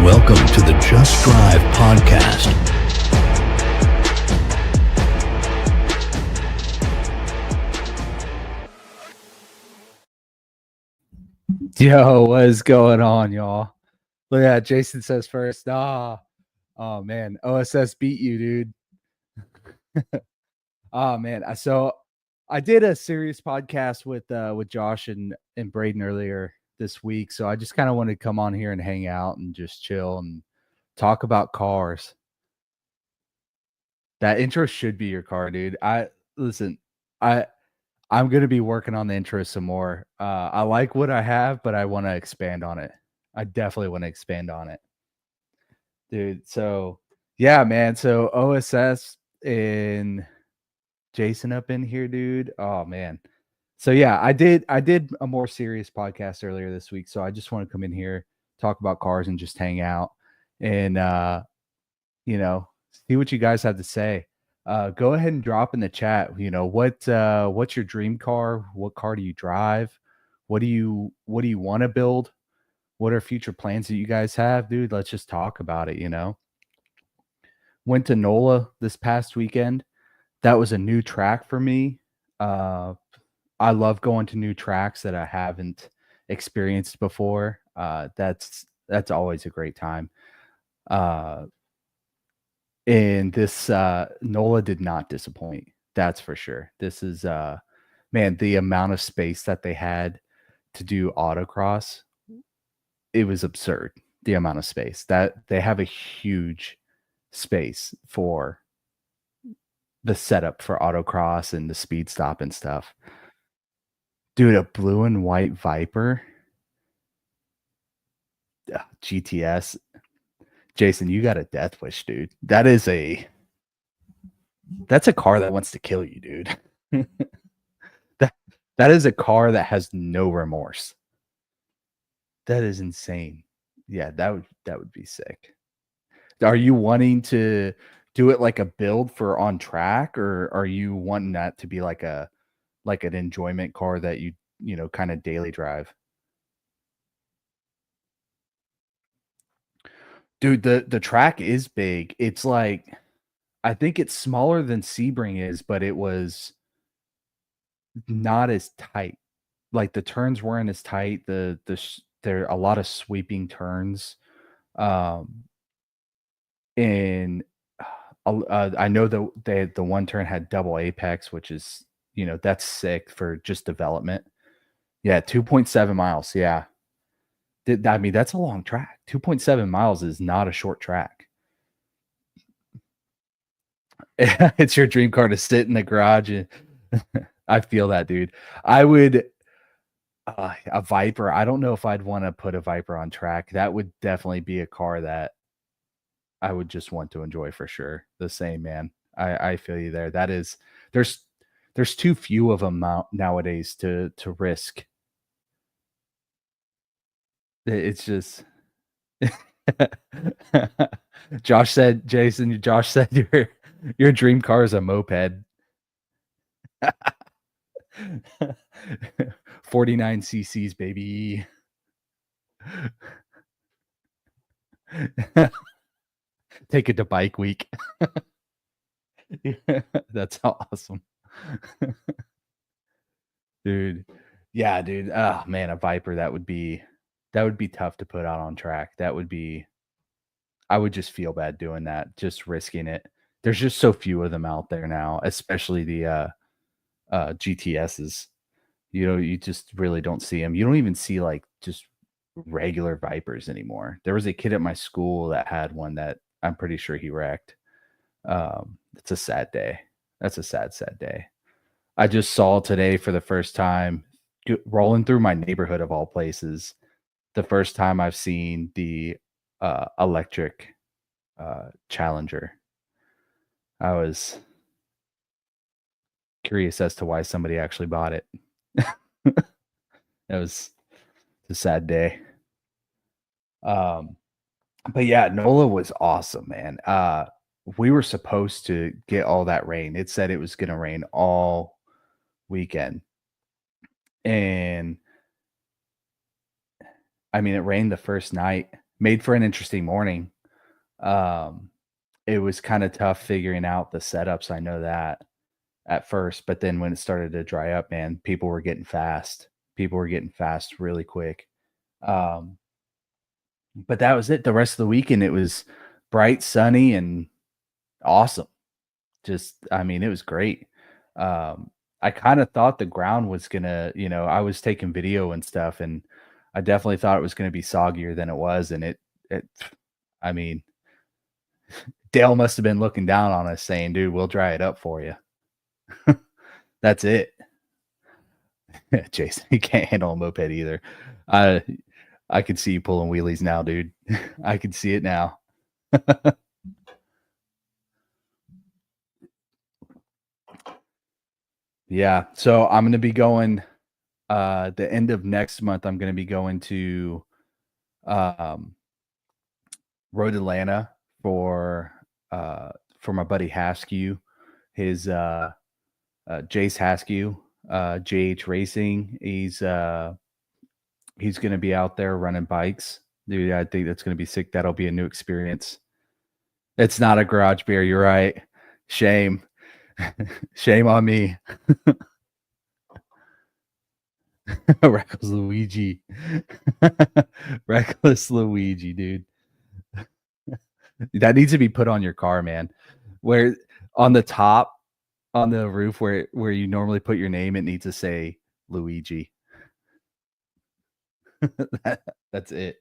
Welcome to the Just Drive podcast. Yo, what is going on, y'all? Look at that. Jason says first. Oh man, OSS beat you, dude. Oh man, so I did a serious podcast with Josh and Braden earlier this week. So I just kind of wanted to come on here and hang out and just chill and talk about cars. That intro should be your car, dude. I'm gonna be working on the intro some more. I like what I have, but I want to expand on it. I definitely want to expand on it, dude. So yeah, man. So OSS and Jason up in here, dude. Oh man. So yeah, I did a more serious podcast earlier this week. So I just want to come in here, talk about cars and just hang out and see what you guys have to say. Go ahead and drop in the chat. What's your dream car? What car do you drive? What do you want to build? What are future plans that you guys have, dude? Let's just talk about it. Went to NOLA this past weekend. That was a new track for me. I love going to new tracks that I haven't experienced before. That's always a great time. And this NOLA did not disappoint. That's for sure. This is man, the amount of space that they had to do autocross, it was absurd. The amount of space that they have a huge space for the setup for autocross and the speed stop and stuff. Dude, a blue and white Viper. GTS. Jason, you got a death wish, dude. That's a car that wants to kill you, dude. that is a car that has no remorse. That is insane. Yeah, that would be sick. Are you wanting to do it like a build for on track, or are you wanting that to be like an enjoyment car that you kind of daily drive? Dude, the track is big. It's like, I think it's smaller than Sebring is, but it was not as tight. Like the turns weren't as tight. There are a lot of sweeping turns. And I know the one turn had double apex, which is, that's sick for just development. Yeah, 2.7 miles. Yeah. I mean, that's a long track. 2.7 miles is not a short track. It's your dream car to sit in the garage. And I feel that, dude. I would a Viper. I don't know if I'd want to put a Viper on track. That would definitely be a car that I would just want to enjoy for sure. The same, man. I feel you there. That is there's too few of them nowadays to risk. It's just Josh said your dream car is a moped. 49 cc's, baby. Take it to bike week. That's awesome. Dude. Yeah, dude. Oh man, a Viper, that would be tough to put out on track. I would just feel bad doing that, just risking it. There's just so few of them out there now, especially the GTSs. You just really don't see them. You don't even see like just regular Vipers anymore. There was a kid at my school that had one that I'm pretty sure he wrecked. It's a sad day. That's a sad day. I just saw today for the first time, rolling through my neighborhood of all places, the first time I've seen the electric Challenger. I was curious as to why somebody actually bought it. It was a sad day. But yeah, NOLA was awesome, man. We were supposed to get all that rain. It said it was going to rain all weekend. And I mean, it rained the first night made for an interesting morning. Um, it was kind of tough figuring out the setups. I know that at first, but then when it started to dry up, man, people were getting fast. People were getting fast really quick. Um, but that was it. The rest of the weekend, it was bright, sunny, and awesome. Just, I mean, it was great. I kind of thought the ground was gonna, I was taking video and stuff, and I definitely thought it was gonna be soggier than it was, and it, I mean, Dale must have been looking down on us saying, "Dude, we'll dry it up for you." That's it. Jason, he can't handle a moped either. I I could see you pulling wheelies now, dude. I can see it now. Yeah, so I'm gonna be going, the end of next month, I'm gonna be going to, um, Road Atlanta for my buddy Haskew, his, Jace Haskew, JH Racing. He's gonna be out there running bikes. Dude, I think that's gonna be sick. That'll be a new experience. It's not a garage beer, you're right. Shame. Shame on me. Reckless Luigi. Reckless Luigi, dude. That needs to be put on your car, man. Where on the top, on the roof where you normally put your name, it needs to say Luigi. That's it.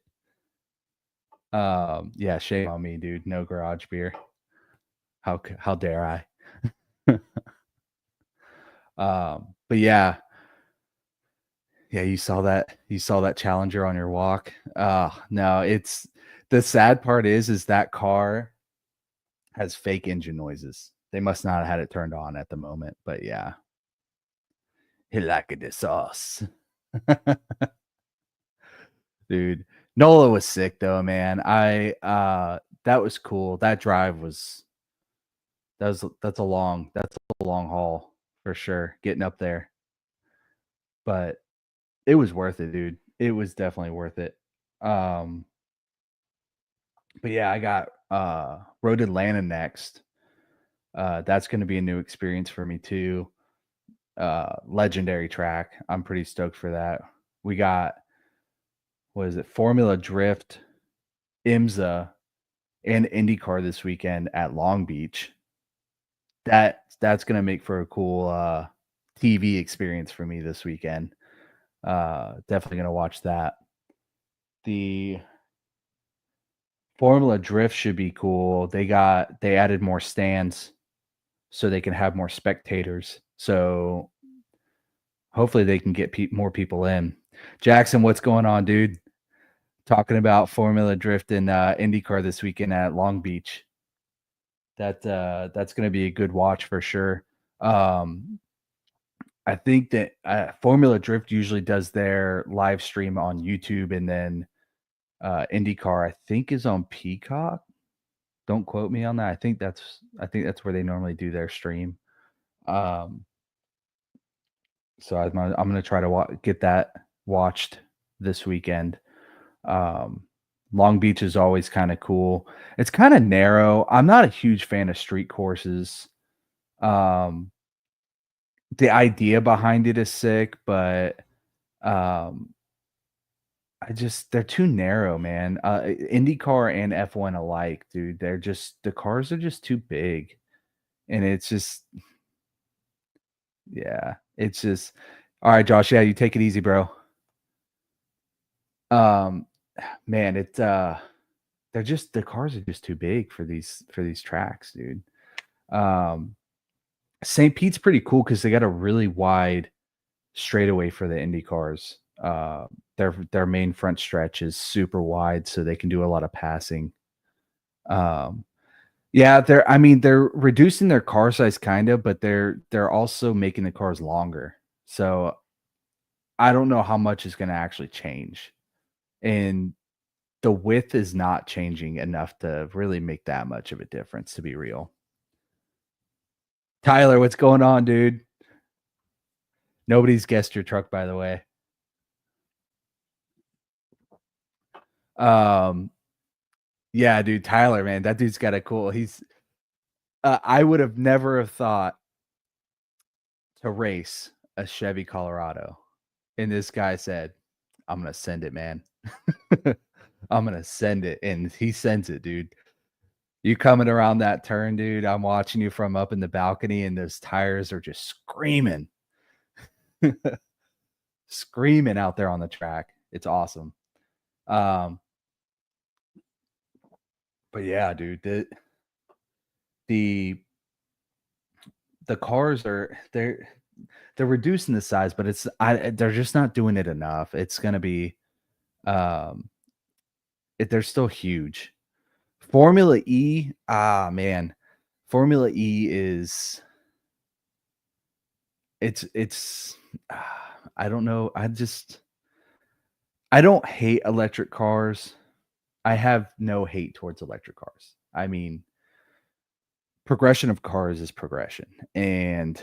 Yeah, shame on me, dude. No garage beer. How dare I? But yeah, you saw that Challenger on your walk. No, it's the sad part is that car has fake engine noises. They must not have had it turned on at the moment, but yeah. He like the sauce. Dude, Nola was sick though, man. That was cool. That drive was that's a long haul for sure getting up there. But it was worth it, dude. It was definitely worth it. Um, but yeah, I got Road Atlanta next. That's gonna be a new experience for me too. Legendary track. I'm pretty stoked for that. We got what is it? Formula Drift, IMSA, and IndyCar this weekend at Long Beach. That's gonna make for a cool TV experience for me this weekend. Definitely gonna watch that. The Formula Drift should be cool. They added more stands so they can have more spectators. So hopefully they can get more people in. Jackson, what's going on, dude? Talking about Formula Drift and IndyCar this weekend at Long Beach. That's going to be a good watch for sure. Um, I think that Formula Drift usually does their live stream on YouTube, and then IndyCar I think is on Peacock. Don't quote me on that. I think that's where they normally do their stream. Um, so I'm gonna try to get that watched this weekend. Um, Long Beach is always kind of cool. It's kind of narrow. I'm not a huge fan of street courses. Um, the idea behind it is sick, but um, they're too narrow, man. IndyCar and F1 alike, dude. The cars are just too big, and it's just yeah, it's just all right, Josh. Yeah, you take it easy, bro. Um, man, the cars are just too big for these tracks, dude. Um, St. Pete's pretty cool because they got a really wide straightaway for the Indy cars. Their main front stretch is super wide, so they can do a lot of passing. Um, yeah, they're reducing their car size kind of, but they're also making the cars longer. So I don't know how much is going to actually change. And the width is not changing enough to really make that much of a difference, to be real. Tyler, what's going on, dude? Nobody's guessed your truck, by the way. Um, Yeah, dude, Tyler, man, that dude's got a cool. I would have never have thought to race a Chevy Colorado, and this guy said, "I'm gonna send it, man. I'm gonna send it," and he sends it, dude. You coming around that turn, dude? I'm watching you from up in the balcony, and those tires are just screaming, screaming out there on the track. It's awesome. Um, but yeah, dude, the the cars they're reducing the size, but they're just not doing it enough. It's gonna be um they're still huge. Formula E, man. Formula E is it's I don't know. I don't hate electric cars. I have no hate towards electric cars. I mean, progression of cars is progression. And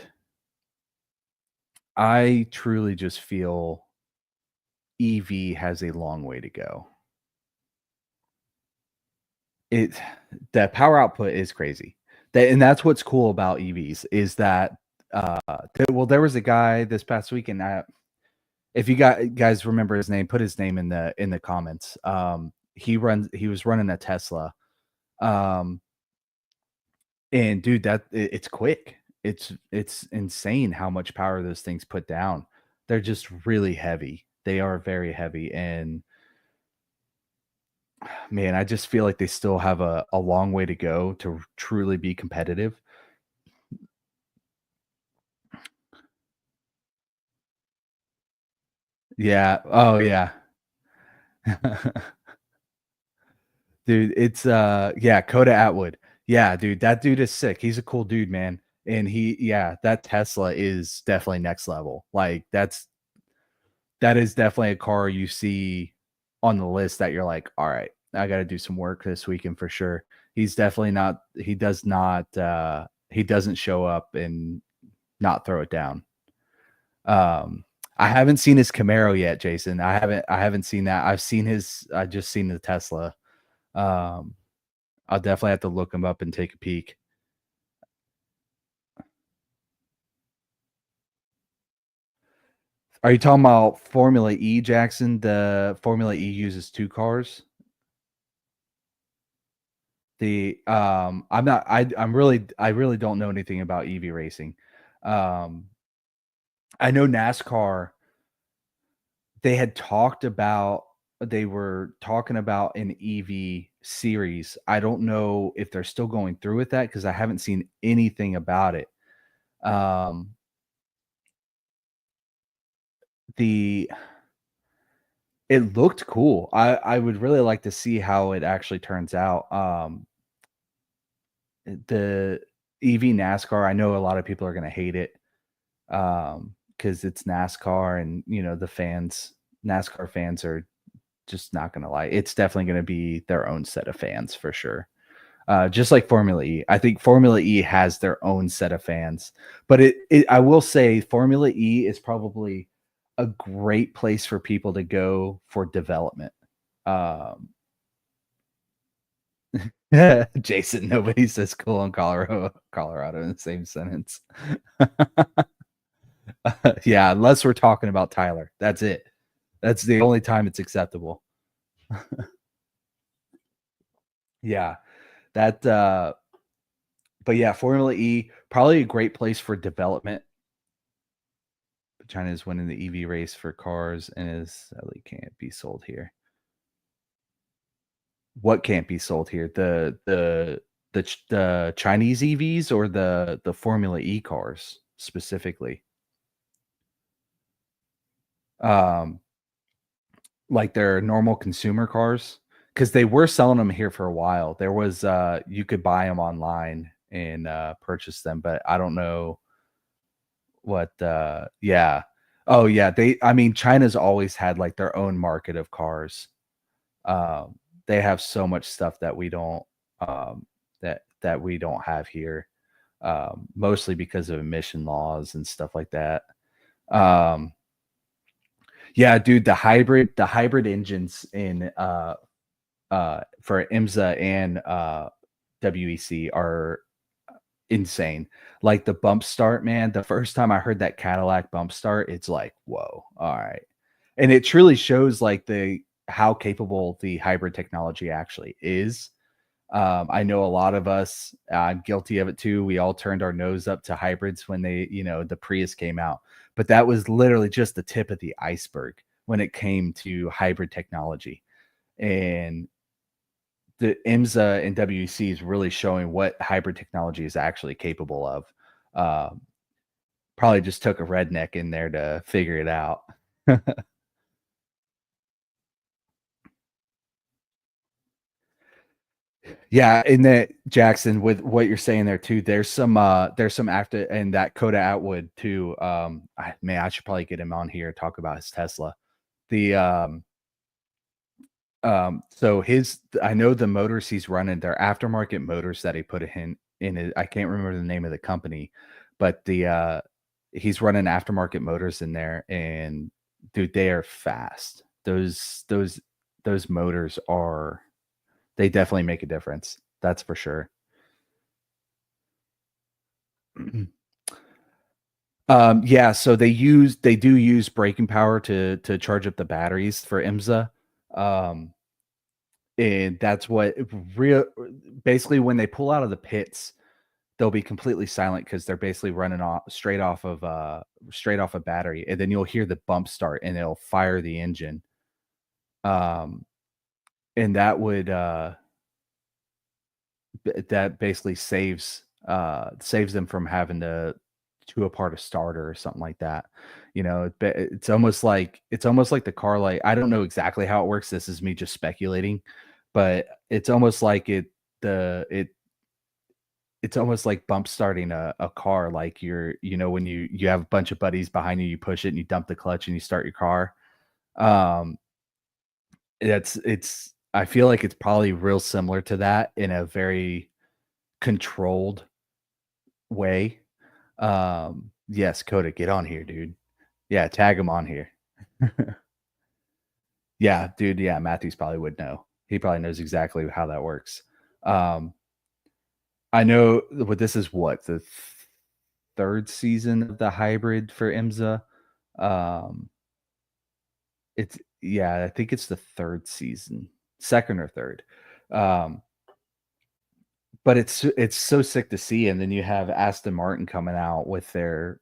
I truly just feel EV has a long way to go. It The power output is crazy. And that's what's cool about EVs is that there was a guy this past weekend. If you guys remember his name, put his name in the comments. He was running a Tesla. Um, and dude, it's quick. It's insane how much power those things put down. They're just really heavy. They are very heavy, and man, I just feel like they still have a long way to go to truly be competitive. Yeah. Oh, yeah. Dude, it's, yeah, Coda Atwood. Yeah, dude, that dude is sick. He's a cool dude, man, and yeah, that Tesla is definitely next level. Like, that is definitely a car you see on the list that you're like, "Alright, I gotta do some work this weekend for sure." He's definitely not he doesn't show up and not throw it down. Um, I haven't seen his Camaro yet, Jason. I haven't seen that. I just seen the Tesla. Um, I'll definitely have to look him up and take a peek. Are you talking about Formula E, Jackson? The Formula E uses 2 cars? I'm not I really don't know anything about EV racing. Um, I know NASCAR, they were talking about an EV series. I don't know if they're still going through with that because I haven't seen anything about it. Um, the It looked cool. I would really like to see how it actually turns out. The EV NASCAR, I know a lot of people are gonna hate it, because it's NASCAR and, the NASCAR fans are just not gonna lie. It's definitely gonna be their own set of fans for sure. Just like Formula E. I think Formula E has their own set of fans, but I will say Formula E is probably a great place for people to go for development. Um, Jason, nobody says cool in Colorado in the same sentence. Yeah, unless we're talking about Tyler. That's it. That's the only time it's acceptable. Yeah. That but yeah, Formula E, probably a great place for development. China is winning the EV race for cars and is sadly can't be sold here. What can't be sold here? The Chinese EVs or the Formula E cars specifically? Um, like their normal consumer cars? Because they were selling them here for a while. There was you could buy them online and purchase them, but I don't know what yeah. Oh yeah, I mean China's always had like their own market of cars. Um, they have so much stuff that um, we don't have here, mostly because of emission laws and stuff like that. Um, yeah, dude, the hybrid engines in for IMSA and WEC are insane. Like the bump start, man. The first time I heard that Cadillac bump start, it's like, whoa, all right. And it truly shows like the how capable the hybrid technology actually is. I know a lot of us, I'm guilty of it too. We all turned our nose up to hybrids when the Prius came out, but that was literally just the tip of the iceberg when it came to hybrid technology. And the IMSA and WEC is really showing what hybrid technology is actually capable of. Um, Probably just took a redneck in there to figure it out. Yeah, and that Jackson, with what you're saying there too, there's some active and that Coda Atwood too. I should probably get him on here talk about his Tesla. The so his I know the motors he's running, they're aftermarket motors that he put in it. I can't remember the name of the company, but the he's running aftermarket motors in there, and dude, they are fast. Those motors are they definitely make a difference. That's for sure. Yeah, so they do use braking power to charge up the batteries for IMSA. Um, and that's what real basically when they pull out of the pits, they'll be completely silent because they're basically running off straight off a battery, and then you'll hear the bump start and it'll fire the engine. Um, and that would that basically saves them from having to apart a starter or something like that. It's almost like the car light. I don't know exactly how it works. This is me just speculating, but it's almost like the it it's almost like bump starting a car. Like when you have a bunch of buddies behind you, you push it and you dump the clutch and you start your car. Um, it's I feel like it's probably real similar to that in a very controlled way. Yes, Coda, get on here, dude. Yeah, tag him on here. Yeah, dude, yeah, Matthews probably would know. He probably knows exactly how that works. Um, I know what this is the 3rd season of the hybrid for IMSA. Um, it's yeah, I think it's the 3rd season, 2nd or 3rd. Um, but it's so sick to see, and then you have Aston Martin coming out with their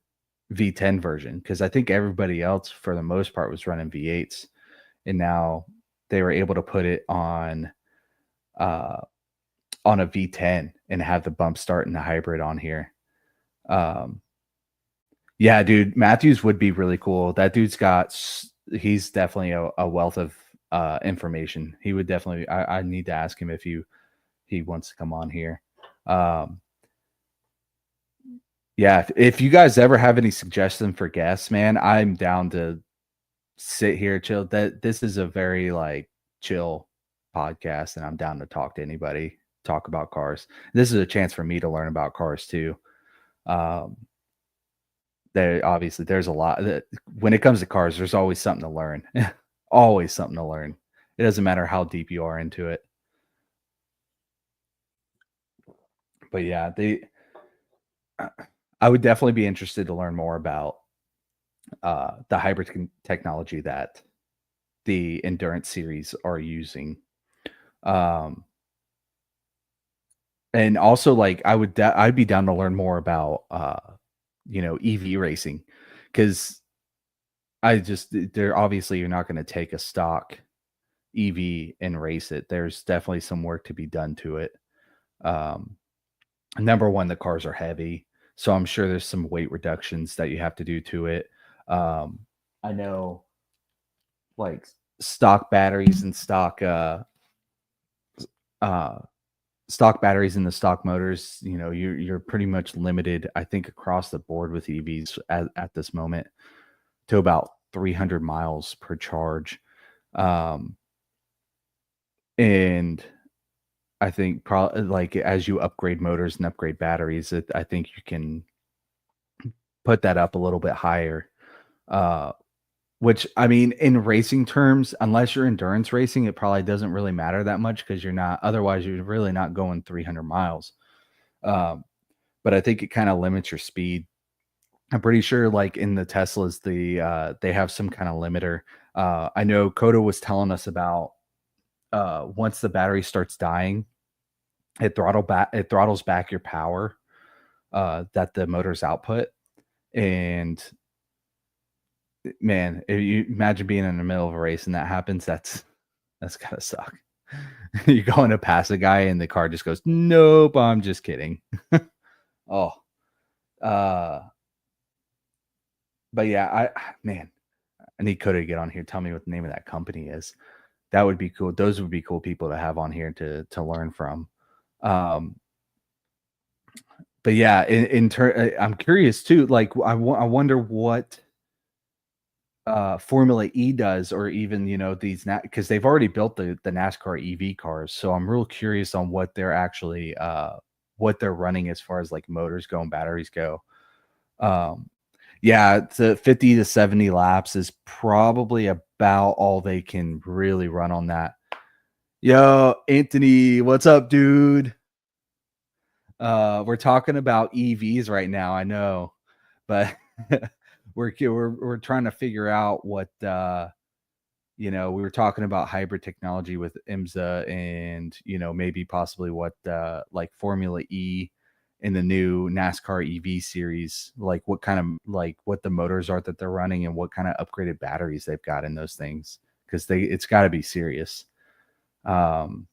V10 version because I think everybody else, for the most part, was running V8s, and now they were able to put it uh, on a V10 and have the bump start and the hybrid on here. Um, yeah, dude, Matthews would be really cool. That dude's he's definitely a wealth of information. He would definitely. I need to ask him if he wants to come on here. Um, yeah, if you guys ever have any suggestions for guests, man, I'm down to sit here, chill. This is a very like chill podcast, and I'm down to talk to anybody, talk about cars. This is a chance for me to learn about cars too. Um, there's a lot that when it comes to cars, there's always something to learn. Always something to learn. It doesn't matter how deep you are into it. But yeah, I would definitely be interested to learn more about the hybrid technology that the endurance series are using. Um, and also like I'd be down to learn more about EV racing because they're obviously you're not going to take a stock EV and race it. There's definitely some work to be done to it. Um, Number one, the cars are heavy, so I'm sure there's some weight reductions that you have to do to it. Um, I know like stock batteries and uh stock batteries in the stock motors, you're pretty much limited, I think, across the board with EVs at this moment to about 300 miles per charge. Um, and I think probably like as you upgrade motors and upgrade batteries, I think you can put that up a little bit higher. Uh, Which, I mean, in racing terms, unless you're endurance racing, it probably doesn't really matter that much because you're not otherwise, you're really not going 300 miles. Um, but I think it kinda limits your speed. I'm pretty sure, like, in the Teslas, they have some kinda limiter. I know Coda was telling us about, once the battery starts dying, it throttles back your power, that the motors output, and man, if you imagine being in the middle of a race and that happens, that's gotta suck. You're going to pass a guy and the car just goes, "Nope, I'm just kidding." Oh, uh, but yeah, man, I need Coda to get on here, tell me what the name of that company is. That would be cool. Those would be cool people to have on here to learn from. Um, but yeah, I'm curious too, like, I wonder what Formula E does, or even these because they've already built the NASCAR EV cars. So I'm real curious on what they're running as far as like motors go and batteries go. Um, yeah, the 50 to 70 laps is probably about all they can really run on that. Yo, Anthony, what's up, dude? We're talking about EVs right now, I know, but we're trying to figure out what we were talking about hybrid technology with IMSA, and maybe possibly what like Formula E in the new NASCAR EV series, like what kind of like what the motors are that they're running and what kind of upgraded batteries they've got in those things, because it's got to be serious. Um,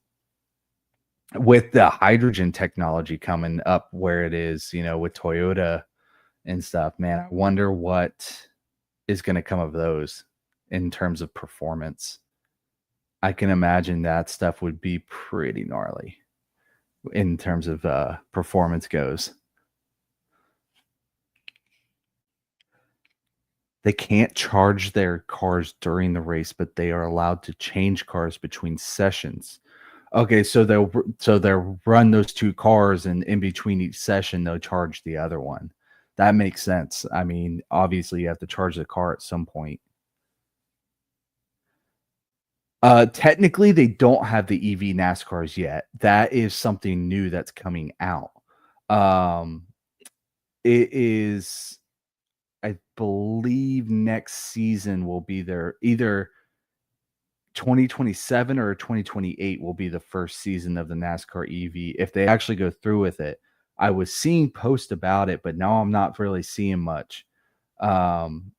with the hydrogen technology coming up where it is, with Toyota and stuff, man, I wonder what is going to come of those in terms of performance. I can imagine that stuff would be pretty gnarly in terms of performance goes. They can't charge their cars during the race, but they are allowed to change cars between sessions. Okay, so they'll run those 2 cars, and in between each session, they'll charge the other one. That makes sense. I mean, obviously, you have to charge the car at some point. Technically, they don't have the EV NASCARs yet. That is something new that's coming out. Um, it is, I believe, next season will be their either 2027 or 2028 will be the first season of the NASCAR EV if they actually go through with it. I was seeing posts about it, but now I'm not really seeing much. Um,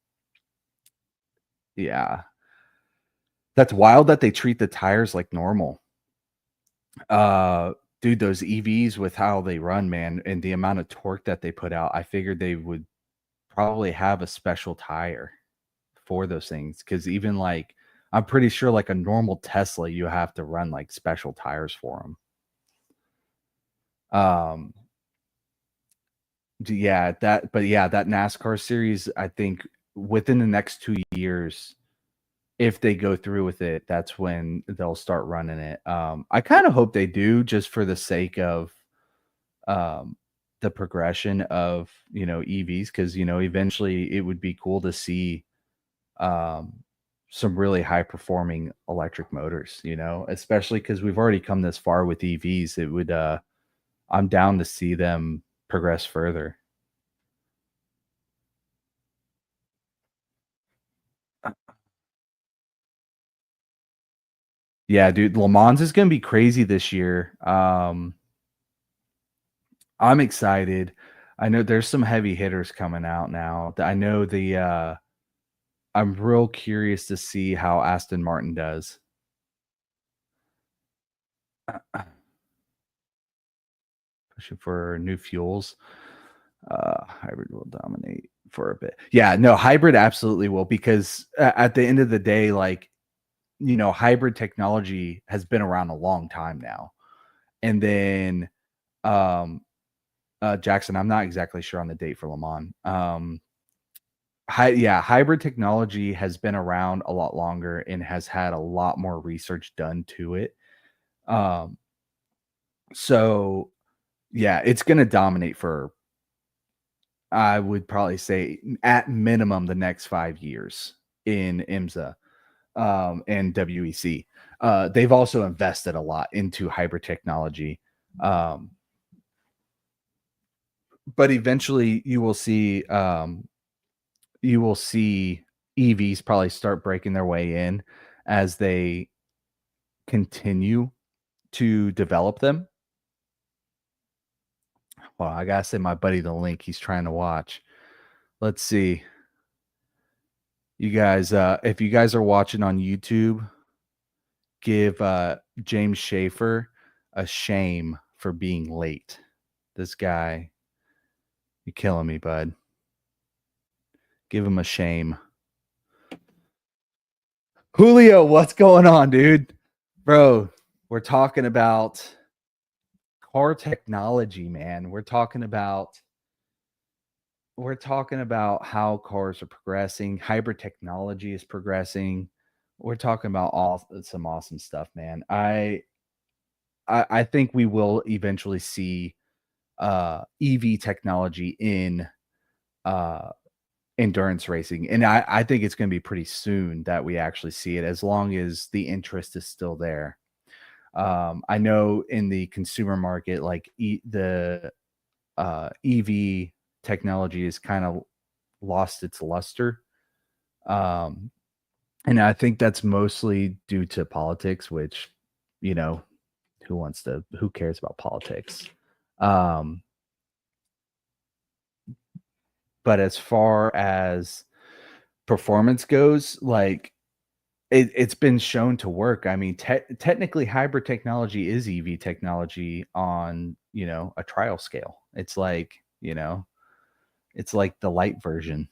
yeah, that's wild that they treat the tires like normal. Dude, those EVs with how they run, man, and the amount of torque that they put out, I figured they would probably have a special tire for those things. Because even like, I'm pretty sure like a normal Tesla, you have to run like special tires for them. Um, yeah, that NASCAR series, I think within the next 2 years, if they go through with it, that's when they'll start running it. I kind of hope they do, just for the sake of um, the progression of EVs, because eventually it would be cool to see um, some really high performing electric motors, especially because we've already come this far with EVs. It would I'm down to see them progress further. Yeah, dude, Le Mans is gonna be crazy this year. I'm excited. I know there's some heavy hitters coming out now. I know I'm real curious to see how Aston Martin does. Pushing for new fuels. Hybrid will dominate for a bit. Yeah, no, hybrid absolutely will, because at the end of the day, like, hybrid technology has been around a long time now. And then um Jackson, I'm not exactly sure on the date for Le Mans. Hybrid technology has been around a lot longer and has had a lot more research done to it. Um, so yeah, it's gonna dominate for, I would probably say, at minimum, the next 5 years. in IMSA and WEC. They've also invested a lot into hybrid technology. But eventually you will see EVs probably start breaking their way in as they continue to develop them. Well, I gotta send my buddy the link. He's trying to watch. Let's see. You guys, if you guys are watching on YouTube, give James Schaefer a shame for being late. This guy, you're killing me, bud. Give him a shame. Julio, what's going on, dude? Bro, we're talking about car technology, man. We're talking about how cars are progressing, hybrid technology is progressing. We're talking about some awesome stuff, man. I think we will eventually see EV technology in endurance racing, and I think it's going to be pretty soon that we actually see it, as long as the interest is still there. I know in the consumer market, like the EV technology has kind of lost its luster. And I think that's mostly due to politics, which, you know, who cares about politics? But as far as performance goes, like it's been shown to work. I mean, technically hybrid technology is EV technology on, a trial scale. It's like, it's like the light version.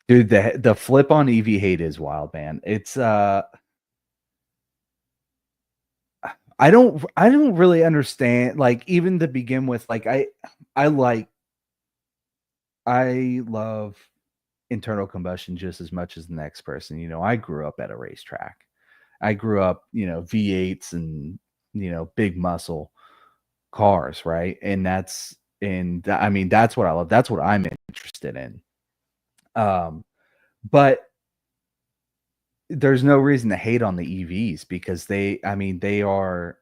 Dude, the flip on EV hate is wild, man. It's I don't really understand, like, even to begin with, like I love internal combustion just as much as the next person. I grew up at a racetrack. I grew up, V8s and, big muscle cars, right? And I mean, that's what I love. That's what I'm interested in. But there's no reason to hate on the EVs, because they are,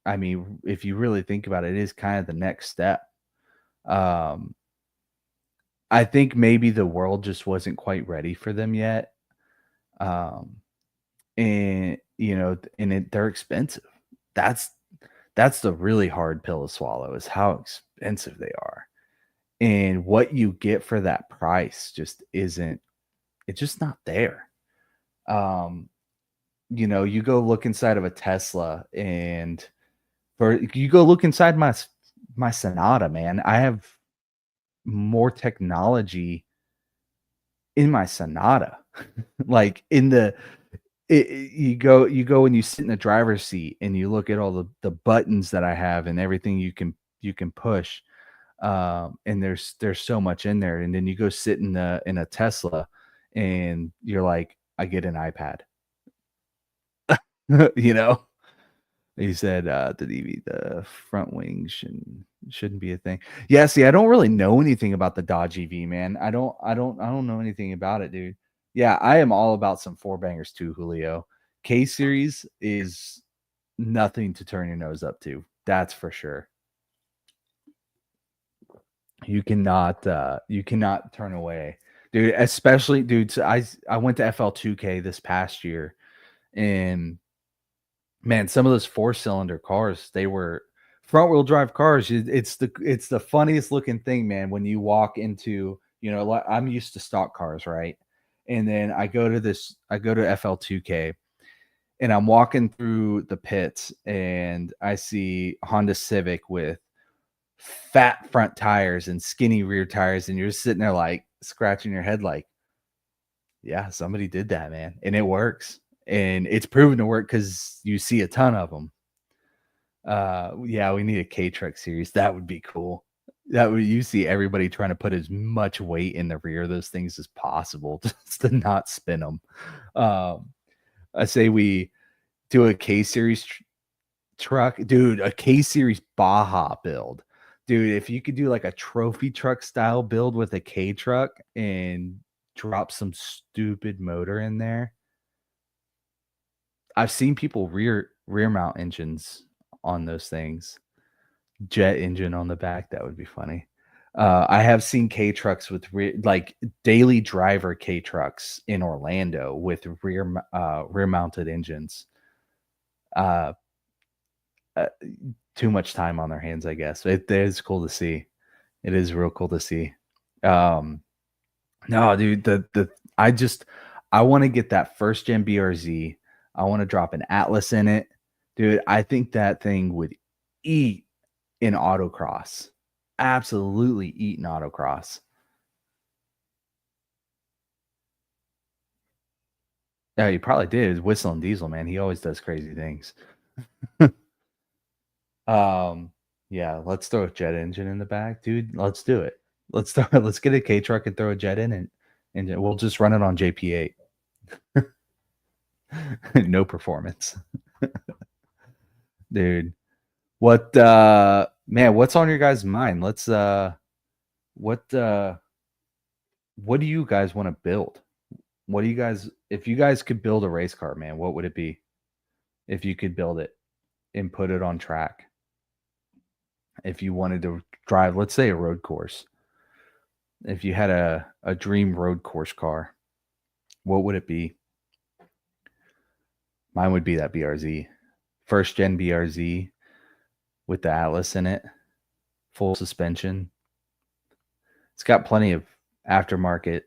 if you really think about it, it is kind of the next step. I think maybe the world just wasn't quite ready for them yet. And they're expensive. That's the really hard pill to swallow, is how expensive they are. And what you get for that price just isn't, it's just not there. You go look inside of a Tesla, and you go look inside my Sonata, man. I have more technology in my Sonata. Like you go and you sit in the driver's seat and you look at all the buttons that I have and everything you can push. And there's so much in there. And then you go sit in a Tesla and you're like, I get an iPad. He said the front wing shouldn't be a thing. Yeah, see, I don't really know anything about the Dodge EV, man. I don't know anything about it, dude. Yeah, I am all about some four bangers too, Julio. K series is nothing to turn your nose up to. That's for sure. You cannot turn away, dude. Especially, dude. So I went to FL2K this past year, and man, some of those 4-cylinder cars, they were front wheel drive cars. It's the funniest looking thing, man. When you walk into, I'm used to stock cars, right? And then I go to FL2K, and I'm walking through the pits, and I see Honda Civic with fat front tires and skinny rear tires, and you're sitting there like scratching your head like, yeah, somebody did that, man. And it works. And it's proven to work because you see a ton of them. Yeah, we need a K-Truck series. That would be cool. You see everybody trying to put as much weight in the rear of those things as possible just to not spin them. I say we do a K series truck, dude. A K series Baja build, Dude, if you could do like a trophy truck style build with a K truck and drop some stupid motor in there. I've seen people rear mount engines on those things. Jet engine on the back, that would be funny. I have seen K trucks with like daily driver K trucks in Orlando with rear mounted engines. Uh, uh, Too much time on their hands, I guess. It is cool to see. It is real cool to see. No, dude, I want to get that first gen BRZ. I want to drop an Atlas in it. Dude, I think that thing would eat in autocross. Absolutely eat in autocross. Yeah, he probably did. Whistling Diesel, man. He always does crazy things. Yeah, let's throw a jet engine in the back, dude. Let's do it. Let's get a K truck and throw a jet in and we'll just run it on JP8. No performance. Dude. What man, what's on your guys' mind? Let's what do you guys want to build? What do you guys if you guys could build a race car, man, what would it be? If you could build it and put it on track. If you wanted to drive, let's say a road course. If you had a dream road course car, what would it be? Mine would be that BRZ. First gen BRZ with the Atlas in it. Full suspension. It's got plenty of aftermarket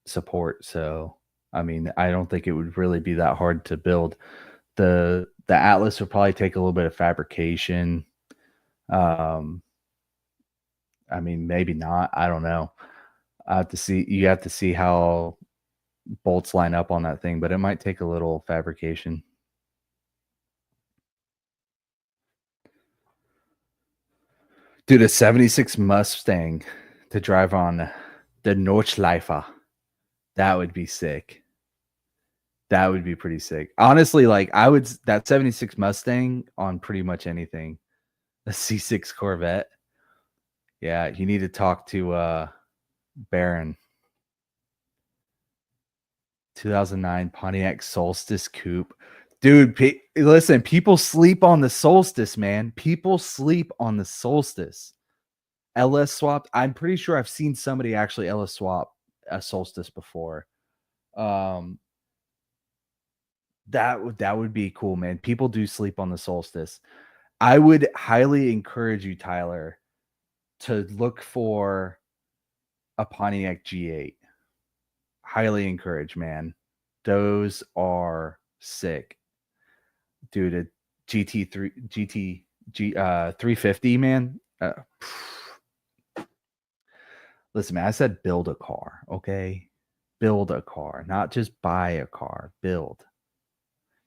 support, so I mean, I don't think it would really be that hard to build. The Atlas would probably take a little bit of fabrication. I mean, maybe not. I don't know. I have to see. You have to see how bolts line up on that thing, but it might take a little fabrication. Dude, a 76 Mustang to drive on the Nordschleife. That would be sick. That would be pretty sick. Honestly, like I would that 76 Mustang on pretty much anything. A C6 Corvette. Yeah, you need to talk to Baron. 2009 Pontiac Solstice Coupe. Dude, listen, people sleep on the Solstice, man. People sleep on the Solstice. LS swapped. I'm pretty sure I've seen somebody actually LS swap a Solstice before. That would be cool, man. People do sleep on the Solstice. I would highly encourage you, Tyler, to look for a Pontiac G8. Highly encourage, man. Those are sick. Dude, a GT 350, man. Listen, man, I said build a car, okay? Build a car, not just buy a car. Build.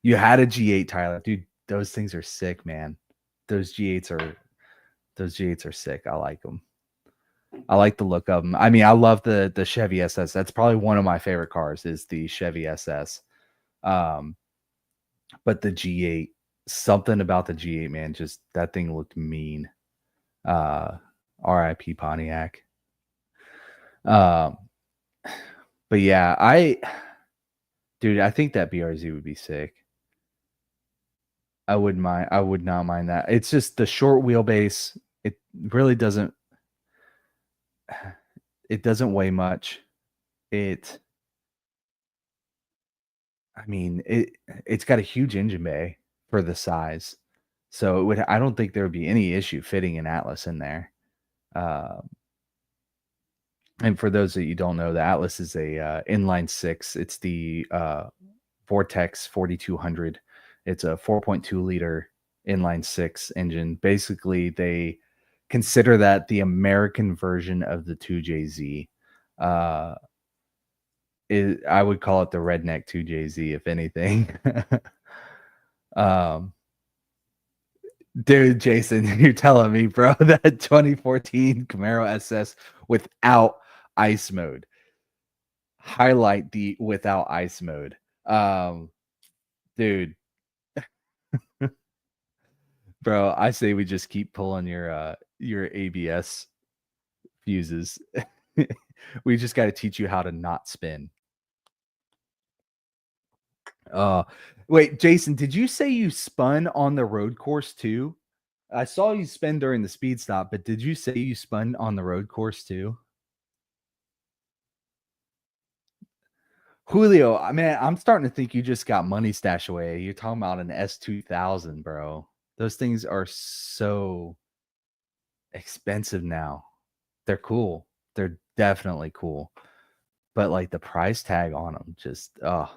You had a G8, Tyler. Dude, those things are sick, man. Those G8s are sick. I like them. I like the look of them. I mean, I love the Chevy SS. That's probably one of my favorite cars is the Chevy SS. But the G8, something about the G8, man, just that thing looked mean. RIP Pontiac. But yeah, I think that BRZ would be sick. I would not mind that. It's just the short wheelbase. It really doesn't weigh much. It's got a huge engine bay for the size. So I don't think there would be any issue fitting an Atlas in there. And for those that you don't know, the Atlas is a inline six. It's the Vortex 4200. It's a 4.2 liter inline six engine. Basically, they consider that the American version of the 2JZ. I would call it the redneck 2JZ, if anything. Dude, Jason, you're telling me, bro, that 2014 Camaro SS without ice mode. Highlight the without ice mode. Dude. Bro, I say we just keep pulling your your ABS fuses. We just got to teach you how to not spin. Wait, Jason, did you say you spun on the road course too? I saw you spin during the speed stop, but did you say you spun on the road course too? Julio, man, I'm starting to think you just got money stashed away. You're talking about an S2000, bro. Those things are so expensive now. They're cool. They're definitely cool. But like the price tag on them just oh,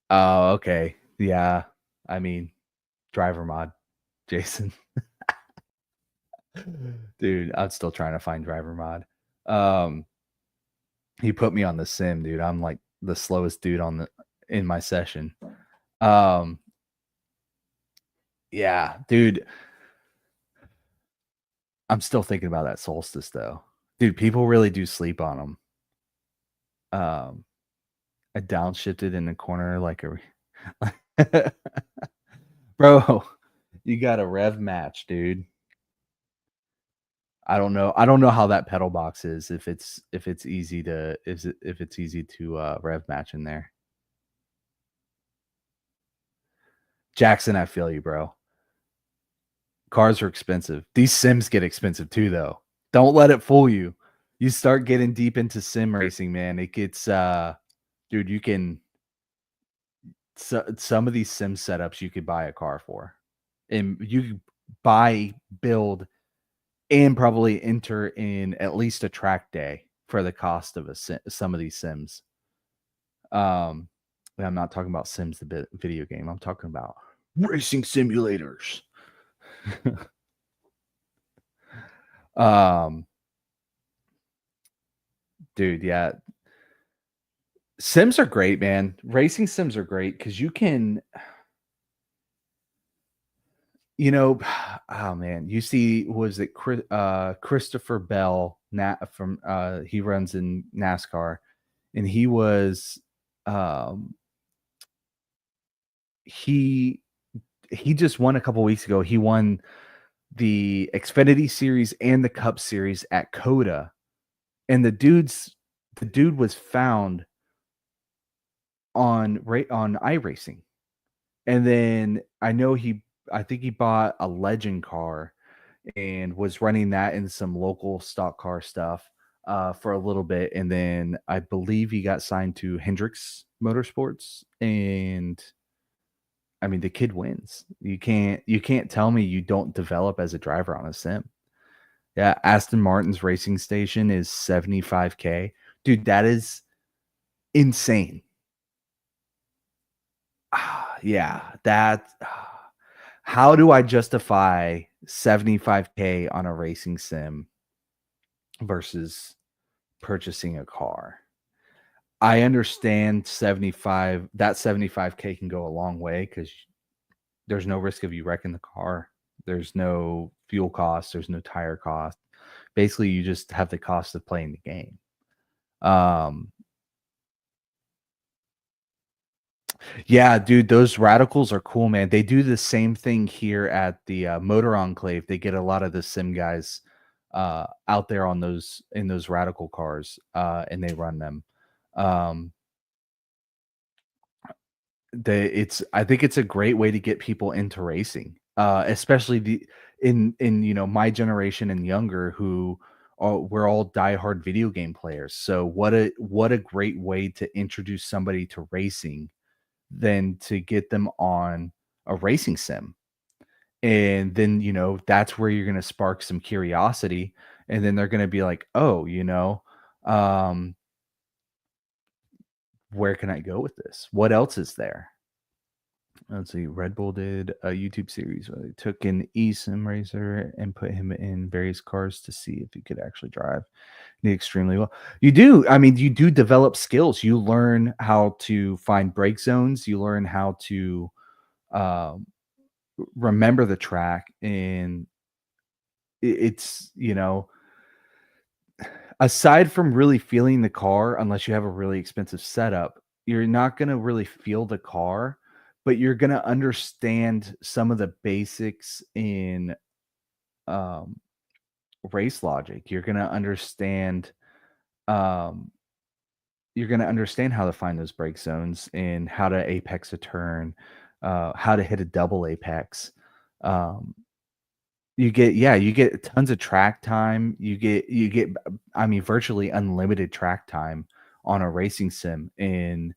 okay. Yeah. I mean, driver mod, Jason. Dude, I'm still trying to find driver mod. He put me on the sim, dude. I'm like the slowest dude in my session. Yeah, dude. I'm still thinking about that Solstice though. Dude, people really do sleep on them. I downshifted in the corner like a bro. You got a rev match, dude. I don't know. I don't know how that pedal box is. If it's easy to if it's easy to rev match in there. Jackson, I feel you, bro. Cars are expensive. These sims get expensive too, though. Don't let it fool you. You start getting deep into sim racing, man. It gets dude, you can some of these sim setups you could buy a car for. And you could buy, build, and probably enter in at least a track day for the cost of some of these sims. I'm not talking about Sims the video game. I'm talking about racing simulators. Dude, yeah. Sims are great, man. Racing sims are great because you can, oh man, you see, was it Christopher Bell from he runs in NASCAR, and he was he just won a couple weeks ago. He won the Xfinity Series and the Cup Series at COTA, and the dude was found on iRacing, and then I think he bought a Legend car and was running that in some local stock car stuff for a little bit, and then I believe he got signed to Hendricks Motorsports, and I mean the kid wins. You can't tell me you don't develop as a driver on a sim. Yeah, Aston Martin's racing station is 75K. Dude, that is insane. Yeah, how do I justify 75K on a racing sim versus purchasing a car? I understand 75K can go a long way because there's no risk of you wrecking the car. There's no fuel cost. There's no tire cost. Basically, you just have the cost of playing the game. Yeah, dude, those radicals are cool, man. They do the same thing here at the Motor Enclave. They get a lot of the sim guys out there on those radical cars, and they run them. I think it's a great way to get people into racing, especially in my generation and younger who we're all diehard video game players. So what a great way to introduce somebody to racing than to get them on a racing sim. And then, that's where you're going to spark some curiosity. And then they're going to be like, oh, where can I go with this? What else is there? Let's see. Red Bull did a YouTube series where they took an eSim racer and put him in various cars to see if he could actually drive. He did extremely well. You do. I mean, you do develop skills. You learn how to find brake zones. You learn how to remember the track, and it's aside from really feeling the car, unless you have a really expensive setup, you're not going to really feel the car, but you're going to understand some of the basics in um, race logic. Um, you're gonna understand how to find those break zones and how to apex a turn, how to hit a double apex. Um, you get tons of track time. You get I mean, virtually unlimited track time on a racing sim, and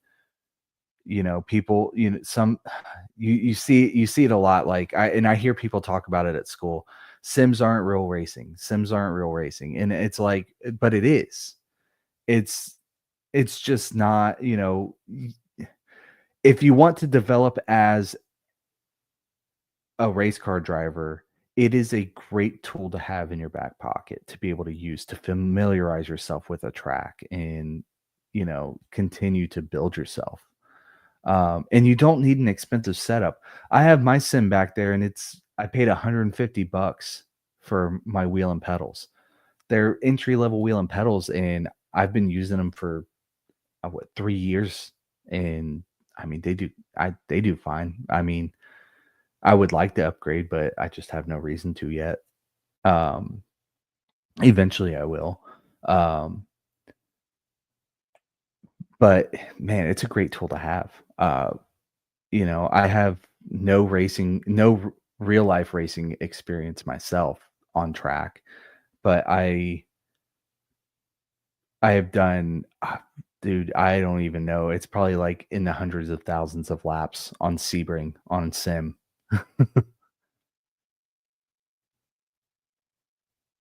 people, some you see it a lot. Like I hear people talk about it at school. Sims aren't real racing. Sims aren't real racing, and it's like, but it is. It's it's just not. If you want to develop as a race car driver, it is a great tool to have in your back pocket to be able to use to familiarize yourself with a track and continue to build yourself. And you don't need an expensive setup. I have my sim back there, and I paid $150 for my wheel and pedals. They're entry level wheel and pedals, and I've been using them for 3 years, and I mean they do fine. I mean, I would like to upgrade, but I just have no reason to yet. Um, Eventually I will. Um, but man, it's a great tool to have. I have no real life racing experience myself on track, but I have done, dude, I don't even know. It's probably like in the hundreds of thousands of laps on Sebring on Sim.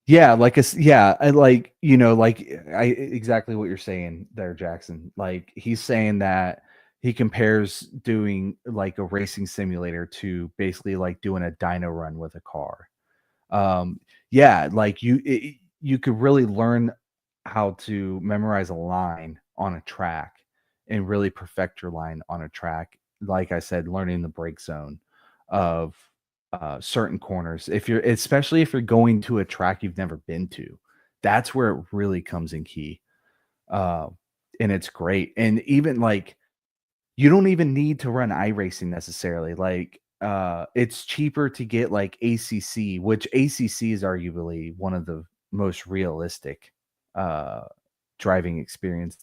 Yeah, yeah, I like, I exactly what you're saying there, Jackson. Like, he's saying that he compares doing like a racing simulator to basically like doing a dyno run with a car. Um, yeah, like you could really learn how to memorize a line on a track and really perfect your line on a track. Like I said, learning the break zone of certain corners. Especially if you're going to a track you've never been to, that's where it really comes in key. Uh, and it's great. And even like you don't even need to run iRacing necessarily. Like, it's cheaper to get like ACC, which ACC is arguably one of the most realistic uh, driving experience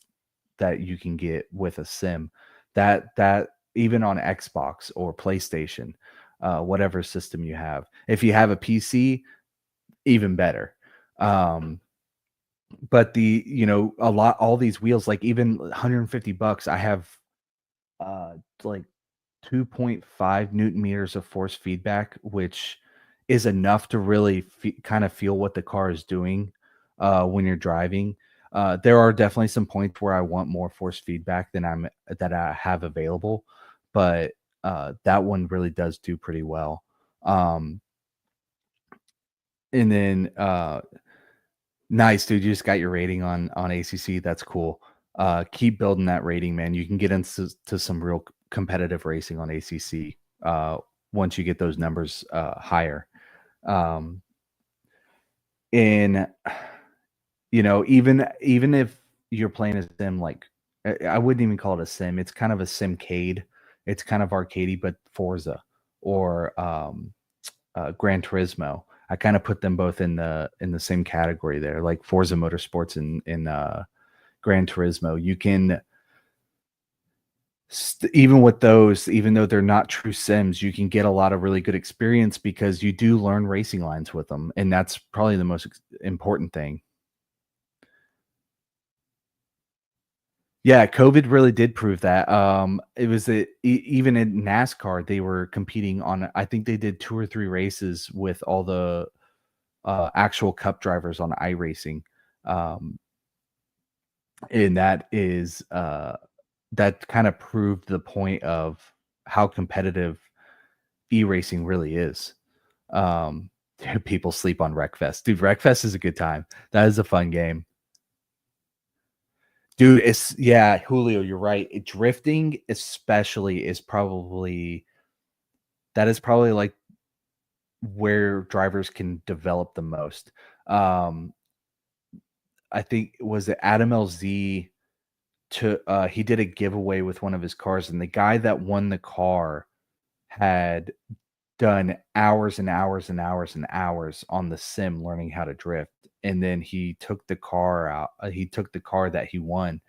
that you can get with a sim. That even on Xbox or PlayStation, whatever system you have. If you have a PC, even better. Um, but all these wheels, like even $150, I have like 2.5 newton meters of force feedback, which is enough to really kind of feel what the car is doing when you're driving. There are definitely some points where I want more force feedback that I have available, but that one really does do pretty well. Um, and then Nice, dude. You just got your rating on ACC. That's cool. Keep building that rating, man. You can get into some real competitive racing on ACC once you get those numbers higher. Um, and even if you're playing a sim, like I wouldn't even call it a sim. It's kind of a simcade. It's kind of arcadey, but Forza or Gran Turismo. I kind of put them both in the same category there, like Forza Motorsports and in Gran Turismo. You can even with those, even though they're not true sims, you can get a lot of really good experience because you do learn racing lines with them, and that's probably the most important thing. Yeah, COVID really did prove that. It was even in NASCAR, they were competing on. I think they did 2 or 3 races with all the actual cup drivers on iRacing. Um, and that kind of proved the point of how competitive e-racing really is. Um, People sleep on Wreckfest. Dude, Wreckfest is a good time. That is a fun game. Dude, yeah, Julio, you're right. Drifting especially is probably like where drivers can develop the most. Um, I think was it Adam LZ he did a giveaway with one of his cars, and the guy that won the car had done hours and hours and hours and hours on the sim learning how to drift. And then he took the car out. He took the car that he won,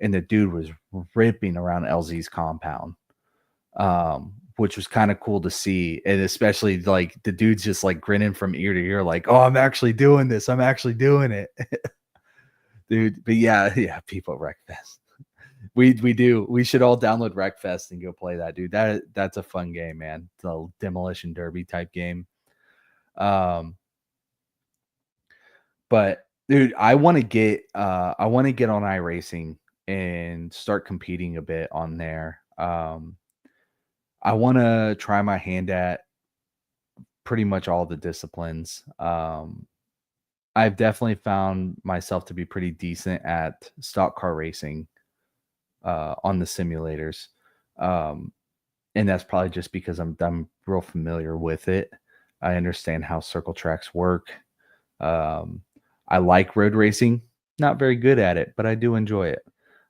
and the dude was ripping around LZ's compound, which was kind of cool to see. And especially like the dude's just like grinning from ear to ear, like, "Oh, I'm actually doing this. I'm actually doing it." Dude. But yeah, yeah, people at Wreckfest. We do. We should all download Wreckfest and go play that, dude. That's a fun game, man. The demolition derby type game. Um, but dude, I want to get on iRacing and start competing a bit on there. I want to try my hand at pretty much all the disciplines. I've definitely found myself to be pretty decent at stock car racing on the simulators. Um, and that's probably just because I'm real familiar with it. I understand how circle tracks work. Um, I like road racing. Not very good at it, but I do enjoy it.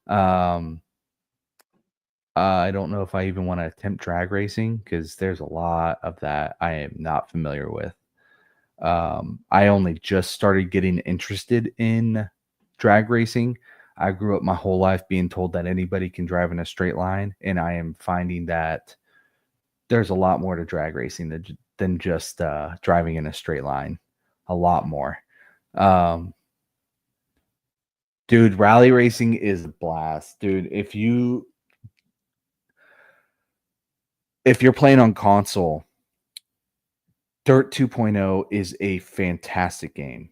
Um, I don't know if I even want to attempt drag racing because there's a lot of that I am not familiar with. I only just started getting interested in drag racing. I grew up my whole life being told that anybody can drive in a straight line, and I am finding that there's a lot more to drag racing than just driving in a straight line. A lot more. Um, dude, rally racing is a blast, dude. If you're playing on console, Dirt 2.0 is a fantastic game.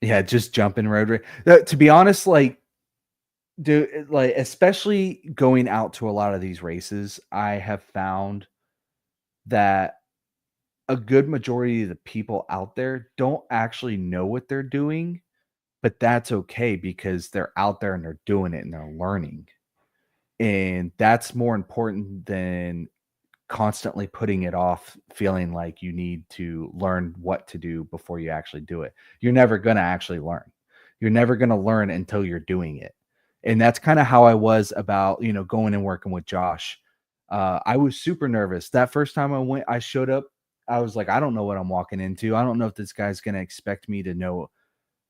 Yeah, just jumping road race. To be honest, like, dude, like especially going out to a lot of these races, I have found that a good majority of the people out there don't actually know what they're doing, but that's okay because they're out there and they're doing it and they're learning. And that's more important than constantly putting it off, feeling like you need to learn what to do before you actually do it. You're never going to actually learn. You're never going to learn until you're doing it. And that's kind of how I was about, going and working with Josh. I was super nervous. That first time I showed up, I was like, I don't know what I'm walking into. I don't know if this guy's going to expect me to know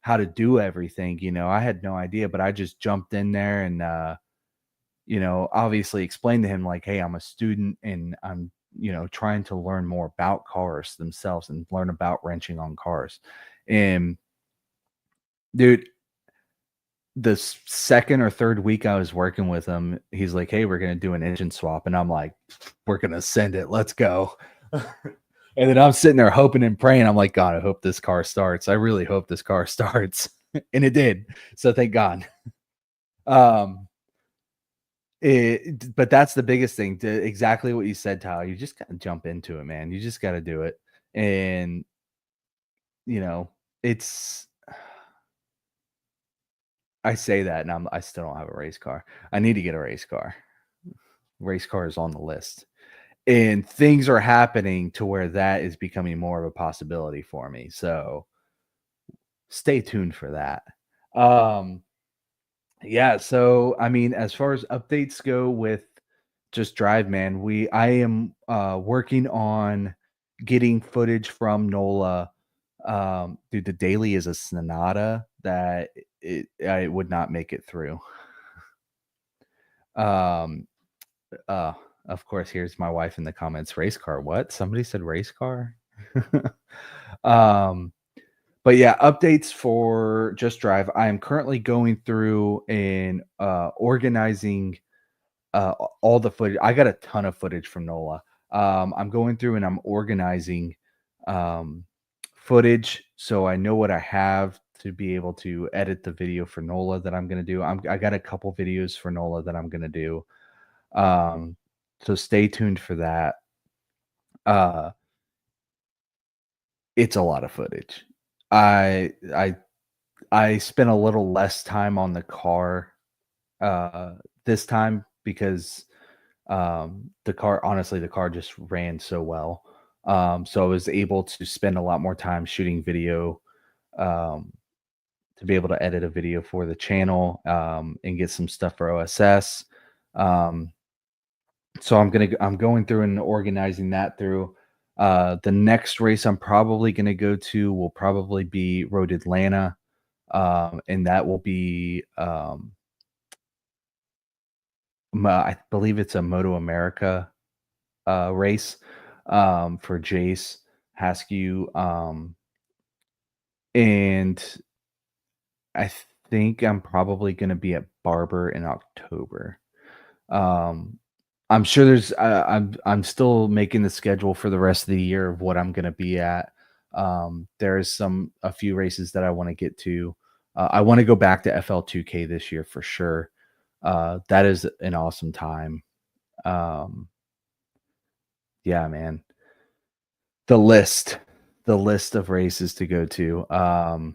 how to do everything. I had no idea, but I just jumped in there and, obviously explained to him like, hey, I'm a student and I'm, trying to learn more about cars themselves and learn about wrenching on cars. And dude, the second or third week I was working with him, he's like, hey, we're going to do an engine swap. And I'm like, we're going to send it. Let's go. And then I'm sitting there hoping and praying. I'm like, God, I hope this car starts. I really hope this car starts. And it did. So thank God. Um, but that's the biggest thing. Exactly what you said, Tyler. You just gotta jump into it, man. You just gotta do it. And you know, it's I say that and I still don't have a race car. I need to get a race car. Race car is on the list. And things are happening to where that is becoming more of a possibility for me. So stay tuned for that. Um Yeah, so I mean, as far as updates go with Just Drive, man, I am working on getting footage from NOLA. Dude, the daily is a Sonata that I would not make it through. Um, uh, of course, here's my wife in the comments. Race car? What? Somebody said race car? um, but yeah, updates for Just Drive. I am currently going through and organizing all the footage. I got a ton of footage from NOLA. I'm going through and I'm organizing um, footage so I know what I have to be able to edit the video for NOLA that I'm going to do. I got a couple videos for NOLA that I'm going to do. Um, so stay tuned for that. Uh, it's a lot of footage. I I I spent a little less time on the car this time because the car just ran so well. So I was able to spend a lot more time shooting video um, to be able to edit a video for the channel and get some stuff for OSS. Um, So I'm going through and organizing that through. The next race I'm probably gonna go to will probably be Road Atlanta, and that will be I believe it's a Moto America race for Jace Haskew, and I think I'm probably gonna be at Barber in October. Um, I'm sure I'm still making the schedule for the rest of the year of what I'm gonna be at. There's a few races that I want to get to. I want to go back to FL2K this year for sure. That is an awesome time. Um, yeah, man. The list, the list of races to go to.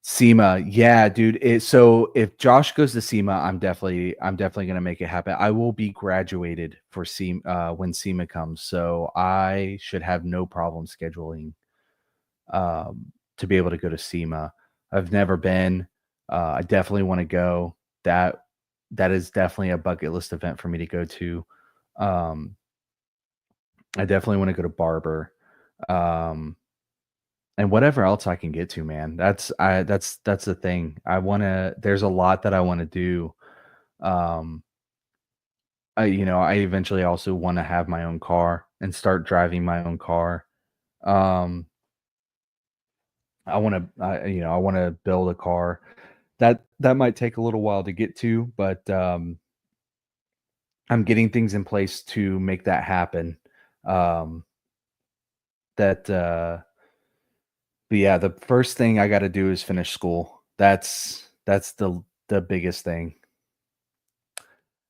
SEMA, yeah, dude. So if Josh goes to SEMA, I'm definitely gonna make it happen. I will be graduated for SEMA when SEMA comes, so I should have no problem scheduling to be able to go to SEMA. I've never been. I definitely want to go. That is definitely a bucket list event for me to go to. Um, I definitely want to go to Barber. Um, and whatever else I can get to, man. That's the thing. There's a lot that I wanna do. Um, I eventually also wanna have my own car and start driving my own car. Um, I wanna build a car. That might take a little while to get to, but, I'm getting things in place to make that happen. Um, that, but yeah, the first thing I gotta do is finish school. That's the biggest thing.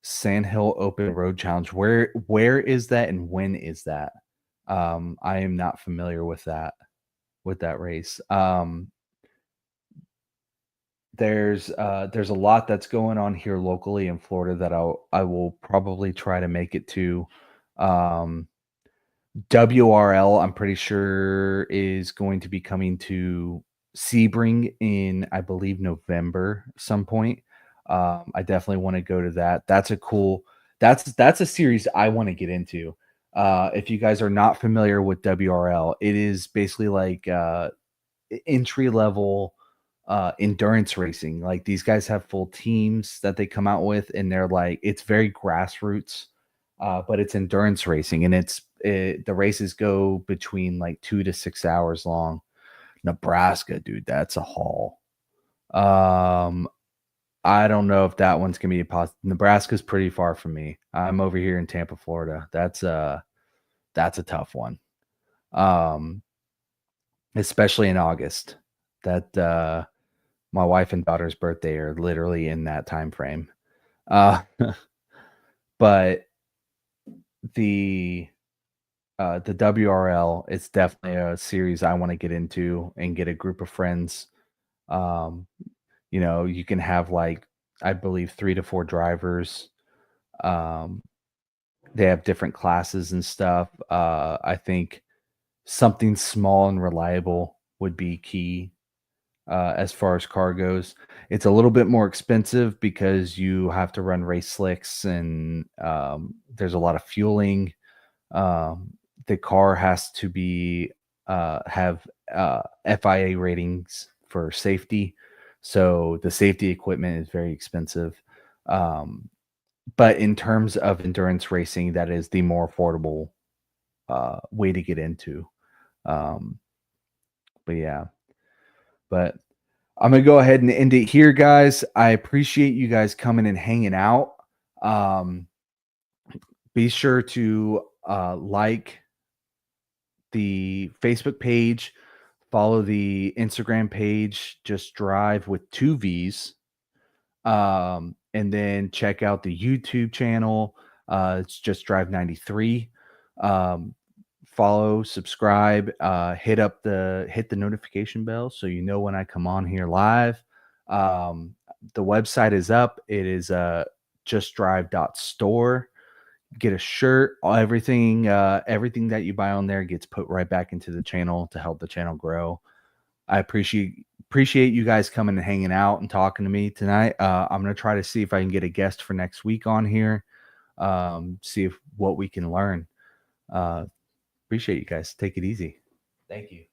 Sandhill Open Road Challenge. Where is that and when is that? I am not familiar with that race. There's a lot that's going on here locally in Florida that I will probably try to make it to. Um, WRL, I'm pretty sure is going to be coming to Sebring in, I believe, November some point. I definitely want to go to that. That's a series I want to get into. If you guys are not familiar with WRL, it is basically like entry level endurance racing. Like these guys have full teams that they come out with, and they're like it's very grassroots, but it's endurance racing, and the races go between like 2 to 6 hours long. Nebraska, dude, that's a haul. Um, I don't know if that one's gonna be a positive. Nebraska's pretty far from me. I'm over here in Tampa, Florida. That's a tough one. Um, especially in August. That my wife and daughter's birthday are literally in that time frame. Uh, but the the WRL is definitely a series I want to get into and get a group of friends. Um, you can have like I believe 3 to 4 drivers. Um, they have different classes and stuff. I think something small and reliable would be key as far as car goes. It's a little bit more expensive because you have to run race slicks and there's a lot of fueling. The car has to be have FIA ratings for safety, so the safety equipment is very expensive. Um, but in terms of endurance racing, that is the more affordable way to get into. Um, but yeah, but I'm gonna go ahead and end it here, guys. I appreciate you guys coming and hanging out. Um, be sure to like the Facebook page, follow the Instagram page, Just Drive with 2 V's, and then check out the YouTube channel. It's Just Drive 93. Um, follow, subscribe, hit the notification bell so you know when I come on here live. The website is up. It is justdrive.store. Get a shirt, everything that you buy on there gets put right back into the channel to help the channel grow. I appreciate you guys coming and hanging out and talking to me tonight. I'm gonna try to see if I can get a guest for next week on here. see if what we can learn. Appreciate you guys. Take it easy. Thank you.